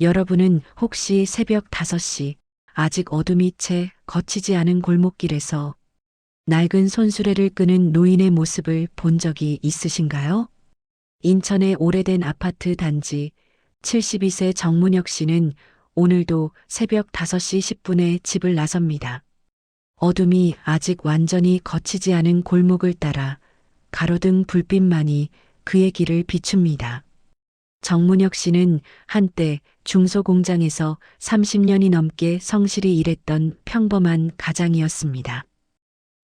여러분은 혹시 새벽 5시 아직 어둠이 채 거치지 않은 골목길에서 낡은 손수레를 끄는 노인의 모습을 본 적이 있으신가요? 인천의 오래된 아파트 단지 72세 정문혁 씨는 오늘도 새벽 5시 10분에 집을 나섭니다. 어둠이 아직 완전히 거치지 않은 골목을 따라 가로등 불빛만이 그의 길을 비춥니다. 정문혁 씨는 한때 중소공장에서 30년이 넘게 성실히 일했던 평범한 가장이었습니다.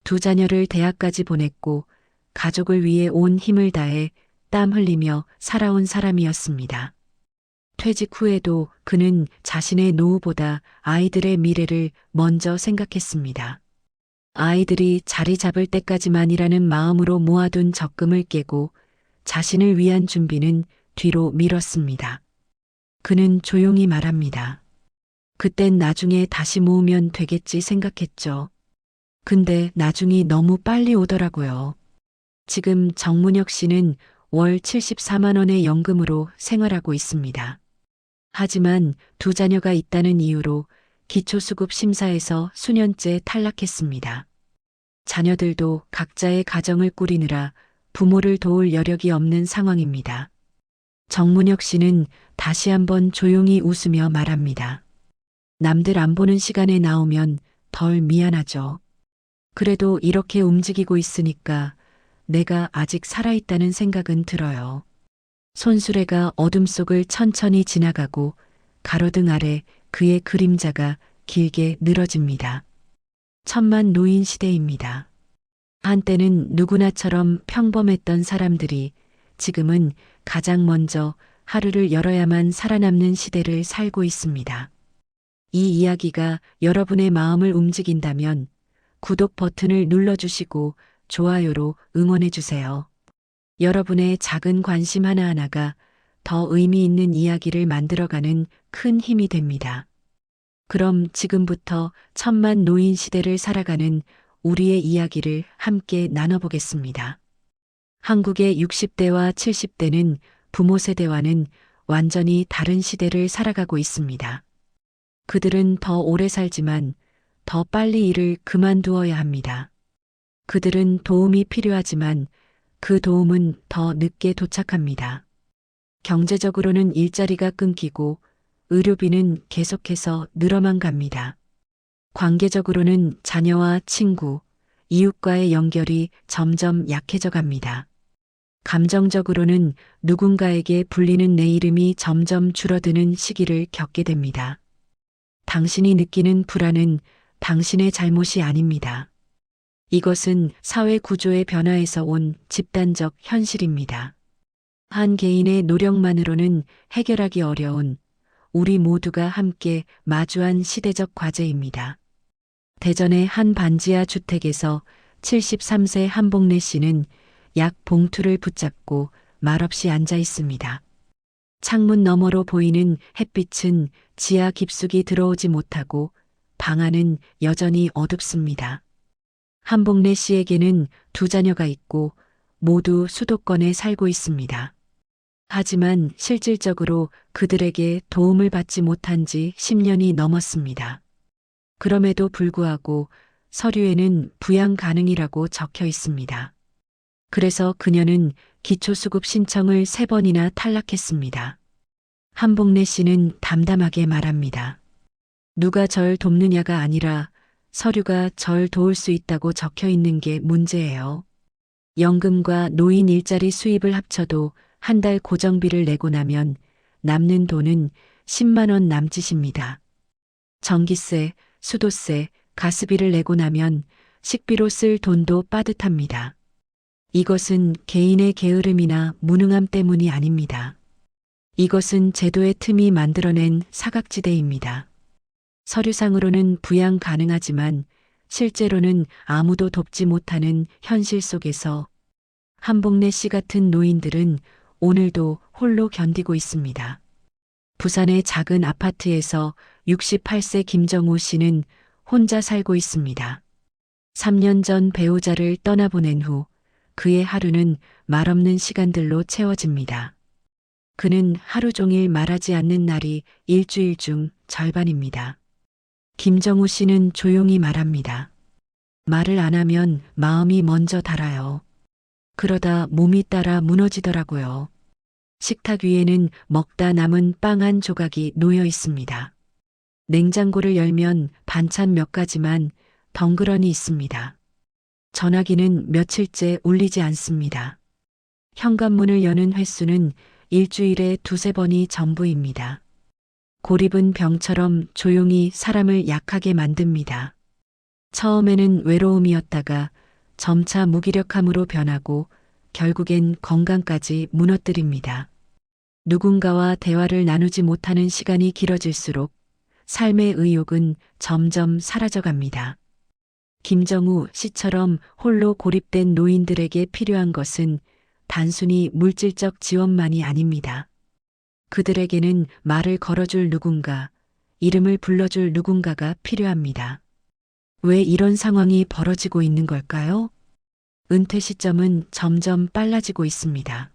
두 자녀를 대학까지 보냈고 가족을 위해 온 힘을 다해 땀 흘리며 살아온 사람이었습니다. 퇴직 후에도 그는 자신의 노후보다 아이들의 미래를 먼저 생각했습니다. 아이들이 자리 잡을 때까지만이라는 마음으로 모아둔 적금을 깨고 자신을 위한 준비는 뒤로 미뤘습니다. 그는 조용히 말합니다. 그땐 나중에 다시 모으면 되겠지 생각했죠. 근데 나중이 너무 빨리 오더라고요. 지금 정문혁 씨는 월 74만 원의 연금으로 생활하고 있습니다. 하지만 두 자녀가 있다는 이유로 기초수급 심사에서 수년째 탈락했습니다. 자녀들도 각자의 가정을 꾸리느라 부모를 도울 여력이 없는 상황입니다. 정문혁 씨는 다시 한번 조용히 웃으며 말합니다. 남들 안 보는 시간에 나오면 덜 미안하죠. 그래도 이렇게 움직이고 있으니까 내가 아직 살아있다는 생각은 들어요. 손수레가 어둠 속을 천천히 지나가고 가로등 아래 그의 그림자가 길게 늘어집니다. 천만 노인 시대입니다. 한때는 누구나처럼 평범했던 사람들이 지금은 가장 먼저 하루를 열어야만 살아남는 시대를 살고 있습니다. 이 이야기가 여러분의 마음을 움직인다면 구독 버튼을 눌러주시고 좋아요로 응원해주세요. 여러분의 작은 관심 하나하나가 더 의미 있는 이야기를 만들어가는 큰 힘이 됩니다. 그럼 지금부터 천만 노인 시대를 살아가는 우리의 이야기를 함께 나눠보겠습니다. 한국의 60대와 70대는 부모 세대와는 완전히 다른 시대를 살아가고 있습니다. 그들은 더 오래 살지만 더 빨리 일을 그만두어야 합니다. 그들은 도움이 필요하지만 그 도움은 더 늦게 도착합니다. 경제적으로는 일자리가 끊기고 의료비는 계속해서 늘어만 갑니다. 관계적으로는 자녀와 친구, 이웃과의 연결이 점점 약해져 갑니다. 감정적으로는 누군가에게 불리는 내 이름이 점점 줄어드는 시기를 겪게 됩니다. 당신이 느끼는 불안은 당신의 잘못이 아닙니다. 이것은 사회 구조의 변화에서 온 집단적 현실입니다. 한 개인의 노력만으로는 해결하기 어려운 우리 모두가 함께 마주한 시대적 과제입니다. 대전의 한 반지하 주택에서 73세 한복래 씨는 약 봉투를 붙잡고 말없이 앉아 있습니다. 창문 너머로 보이는 햇빛은 지하 깊숙이 들어오지 못하고 방 안은 여전히 어둡습니다. 한복래 씨에게는 두 자녀가 있고 모두 수도권에 살고 있습니다. 하지만 실질적으로 그들에게 도움을 받지 못한 지 10년이 넘었습니다. 그럼에도 불구하고 서류에는 부양 가능이라고 적혀 있습니다. 그래서 그녀는 기초수급 신청을 3번이나 탈락했습니다. 한복래 씨는 담담하게 말합니다. 누가 절 돕느냐가 아니라 서류가 절 도울 수 있다고 적혀 있는 게 문제예요. 연금과 노인 일자리 수입을 합쳐도 한 달 고정비를 내고 나면 남는 돈은 10만 원 남짓입니다. 전기세, 수도세, 가스비를 내고 나면 식비로 쓸 돈도 빠듯합니다. 이것은 개인의 게으름이나 무능함 때문이 아닙니다. 이것은 제도의 틈이 만들어낸 사각지대입니다. 서류상으로는 부양 가능하지만 실제로는 아무도 돕지 못하는 현실 속에서 한복래 씨 같은 노인들은 오늘도 홀로 견디고 있습니다. 부산의 작은 아파트에서 68세 김정우 씨는 혼자 살고 있습니다. 3년 전 배우자를 떠나보낸 후 그의 하루는 말없는 시간들로 채워집니다. 그는 하루 종일 말하지 않는 날이 일주일 중 절반입니다. 김정우 씨는 조용히 말합니다. 말을 안 하면 마음이 먼저 달아요. 그러다 몸이 따라 무너지더라고요. 식탁 위에는 먹다 남은 빵 한 조각이 놓여 있습니다. 냉장고를 열면 반찬 몇 가지만 덩그러니 있습니다. 전화기는 며칠째 울리지 않습니다. 현관문을 여는 횟수는 일주일에 두세 번이 전부입니다. 고립은 병처럼 조용히 사람을 약하게 만듭니다. 처음에는 외로움이었다가 점차 무기력함으로 변하고 결국엔 건강까지 무너뜨립니다. 누군가와 대화를 나누지 못하는 시간이 길어질수록 삶의 의욕은 점점 사라져갑니다. 김정우 씨처럼 홀로 고립된 노인들에게 필요한 것은 단순히 물질적 지원만이 아닙니다. 그들에게는 말을 걸어줄 누군가, 이름을 불러줄 누군가가 필요합니다. 왜 이런 상황이 벌어지고 있는 걸까요? 은퇴 시점은 점점 빨라지고 있습니다.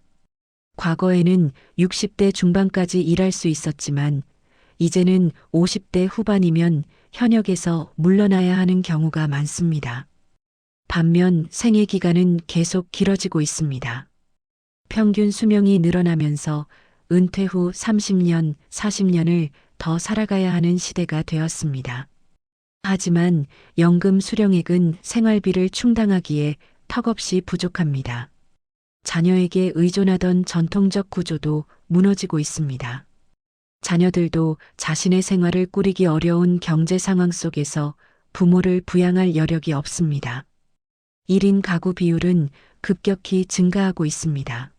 과거에는 60대 중반까지 일할 수 있었지만 이제는 50대 후반이면 현역에서 물러나야 하는 경우가 많습니다. 반면 생애 기간은 계속 길어지고 있습니다. 평균 수명이 늘어나면서 은퇴 후 30년, 40년을 더 살아가야 하는 시대가 되었습니다. 하지만 연금 수령액은 생활비를 충당하기에 턱없이 부족합니다. 자녀에게 의존하던 전통적 구조도 무너지고 있습니다. 자녀들도 자신의 생활을 꾸리기 어려운 경제 상황 속에서 부모를 부양할 여력이 없습니다. 1인 가구 비율은 급격히 증가하고 있습니다.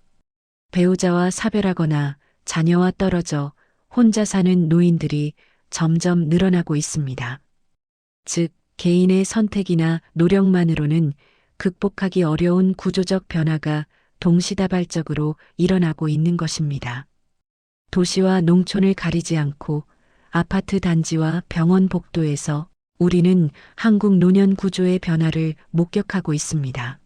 배우자와 사별하거나 자녀와 떨어져 혼자 사는 노인들이 점점 늘어나고 있습니다. 즉, 개인의 선택이나 노력만으로는 극복하기 어려운 구조적 변화가 동시다발적으로 일어나고 있는 것입니다. 도시와 농촌을 가리지 않고 아파트 단지와 병원 복도에서 우리는 한국 노년 구조의 변화를 목격하고 있습니다.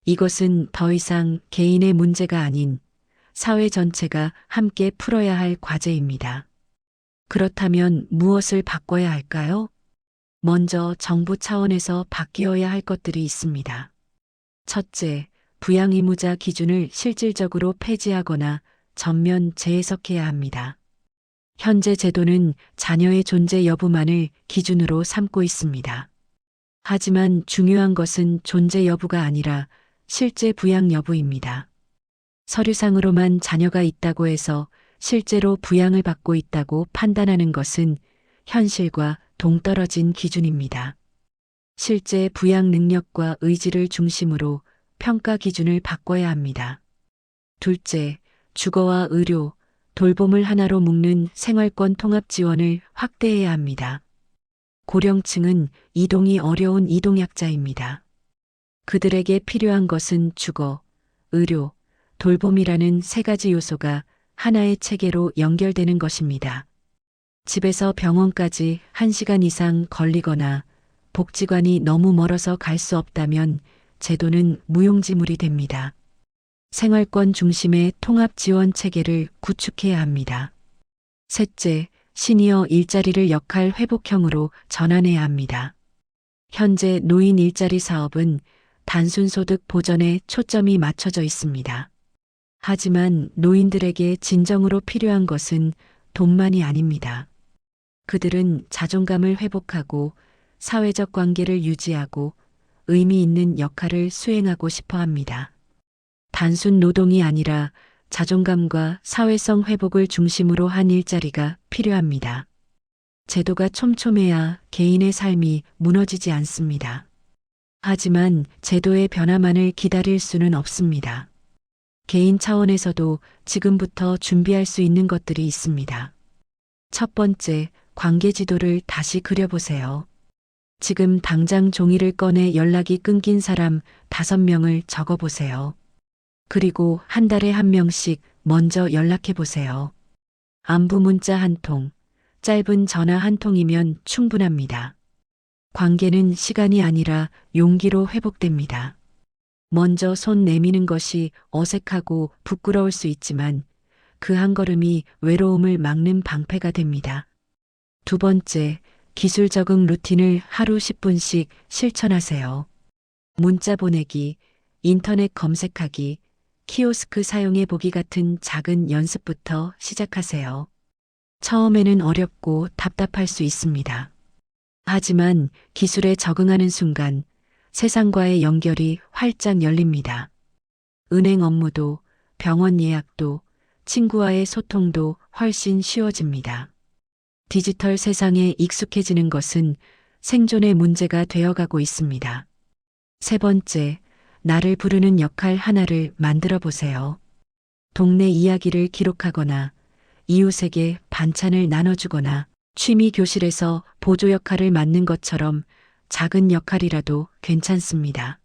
이것은 더 이상 개인의 문제가 아닌 사회 전체가 함께 풀어야 할 과제입니다. 그렇다면 무엇을 바꿔야 할까요? 먼저 정부 차원에서 바뀌어야 할 것들이 있습니다. 첫째, 부양 의무자 기준을 실질적으로 폐지하거나 전면 재해석해야 합니다. 현재 제도는 자녀의 존재 여부만을 기준으로 삼고 있습니다. 하지만 중요한 것은 존재 여부가 아니라 실제 부양 여부입니다. 서류상으로만 자녀가 있다고 해서 실제로 부양을 받고 있다고 판단하는 것은 현실과 동떨어진 기준입니다. 실제 부양 능력과 의지를 중심으로 평가 기준을 바꿔야 합니다. 둘째, 주거와 의료, 돌봄을 하나로 묶는 생활권 통합 지원을 확대해야 합니다. 고령층은 이동이 어려운 이동약자입니다. 그들에게 필요한 것은 주거, 의료, 돌봄이라는 세 가지 요소가 하나의 체계로 연결되는 것입니다. 집에서 병원까지 1시간 이상 걸리거나 복지관이 너무 멀어서 갈 수 없다면 제도는 무용지물이 됩니다. 생활권 중심의 통합 지원 체계를 구축해야 합니다. 셋째, 시니어 일자리를 역할 회복형으로 전환해야 합니다. 현재 노인 일자리 사업은 단순 소득 보전에 초점이 맞춰져 있습니다. 하지만 노인들에게 진정으로 필요한 것은 돈만이 아닙니다. 그들은 자존감을 회복하고 사회적 관계를 유지하고 의미 있는 역할을 수행하고 싶어 합니다. 단순 노동이 아니라 자존감과 사회성 회복을 중심으로 한 일자리가 필요합니다. 제도가 촘촘해야 개인의 삶이 무너지지 않습니다. 하지만 제도의 변화만을 기다릴 수는 없습니다. 개인 차원에서도 지금부터 준비할 수 있는 것들이 있습니다. 첫 번째, 관계 지도를 다시 그려보세요. 지금 당장 종이를 꺼내 연락이 끊긴 사람 5명을 적어보세요. 그리고 한 달에 1명씩 먼저 연락해보세요. 안부 문자 1통, 짧은 전화 1통이면 충분합니다. 관계는 시간이 아니라 용기로 회복됩니다. 먼저 손 내미는 것이 어색하고 부끄러울 수 있지만 그 한 걸음이 외로움을 막는 방패가 됩니다. 두 번째, 기술 적응 루틴을 하루 10분씩 실천하세요. 문자 보내기, 인터넷 검색하기, 키오스크 사용해 보기 같은 작은 연습부터 시작하세요. 처음에는 어렵고 답답할 수 있습니다. 하지만 기술에 적응하는 순간 세상과의 연결이 활짝 열립니다. 은행 업무도, 병원 예약도, 친구와의 소통도 훨씬 쉬워집니다. 디지털 세상에 익숙해지는 것은 생존의 문제가 되어가고 있습니다. 세 번째, 나를 부르는 역할 하나를 만들어 보세요. 동네 이야기를 기록하거나 이웃에게 반찬을 나눠주거나 취미 교실에서 보조 역할을 맡는 것처럼 작은 역할이라도 괜찮습니다.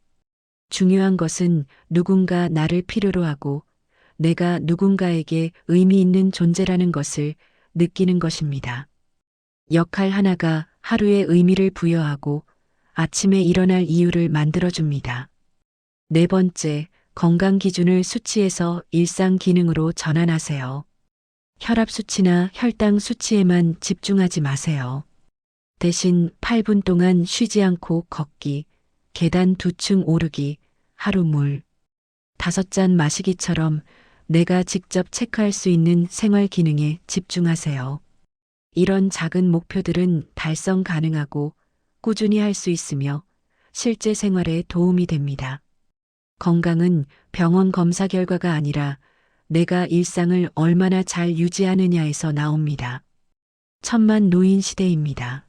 중요한 것은 누군가 나를 필요로 하고 내가 누군가에게 의미 있는 존재라는 것을 느끼는 것입니다. 역할 하나가 하루의 의미를 부여하고 아침에 일어날 이유를 만들어줍니다. 네 번째, 건강 기준을 수치에서 일상 기능으로 전환하세요. 혈압 수치나 혈당 수치에만 집중하지 마세요. 대신 8분 동안 쉬지 않고 걷기, 계단 2층 오르기, 하루 물 5잔 마시기처럼 내가 직접 체크할 수 있는 생활 기능에 집중하세요. 이런 작은 목표들은 달성 가능하고 꾸준히 할 수 있으며 실제 생활에 도움이 됩니다. 건강은 병원 검사 결과가 아니라 내가 일상을 얼마나 잘 유지하느냐에서 나옵니다. 천만 노인 시대입니다.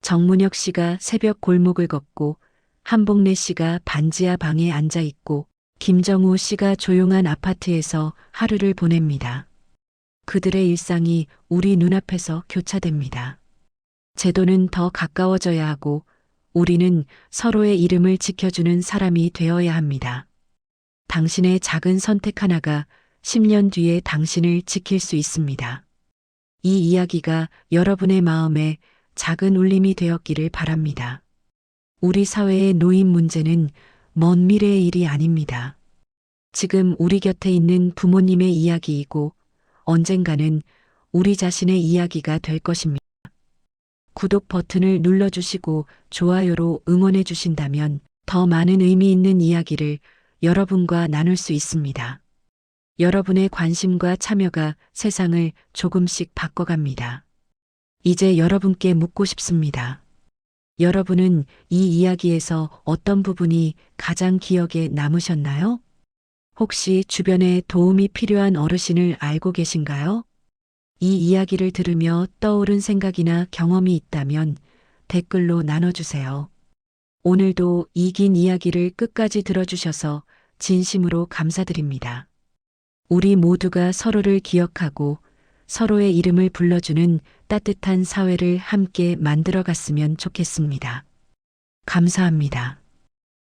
정문혁 씨가 새벽 골목을 걷고 한복래 씨가 반지하 방에 앉아 있고 김정우 씨가 조용한 아파트에서 하루를 보냅니다. 그들의 일상이 우리 눈앞에서 교차됩니다. 제도는 더 가까워져야 하고 우리는 서로의 이름을 지켜주는 사람이 되어야 합니다. 당신의 작은 선택 하나가 10년 뒤에 당신을 지킬 수 있습니다. 이 이야기가 여러분의 마음에 작은 울림이 되었기를 바랍니다. 우리 사회의 노인 문제는 먼 미래의 일이 아닙니다. 지금 우리 곁에 있는 부모님의 이야기이고 언젠가는 우리 자신의 이야기가 될 것입니다. 구독 버튼을 눌러주시고 좋아요로 응원해 주신다면 더 많은 의미 있는 이야기를 여러분과 나눌 수 있습니다. 여러분의 관심과 참여가 세상을 조금씩 바꿔갑니다. 이제 여러분께 묻고 싶습니다. 여러분은 이 이야기에서 어떤 부분이 가장 기억에 남으셨나요? 혹시 주변에 도움이 필요한 어르신을 알고 계신가요? 이 이야기를 들으며 떠오른 생각이나 경험이 있다면 댓글로 나눠주세요. 오늘도 이 긴 이야기를 끝까지 들어주셔서 진심으로 감사드립니다. 우리 모두가 서로를 기억하고 서로의 이름을 불러주는 따뜻한 사회를 함께 만들어갔으면 좋겠습니다. 감사합니다.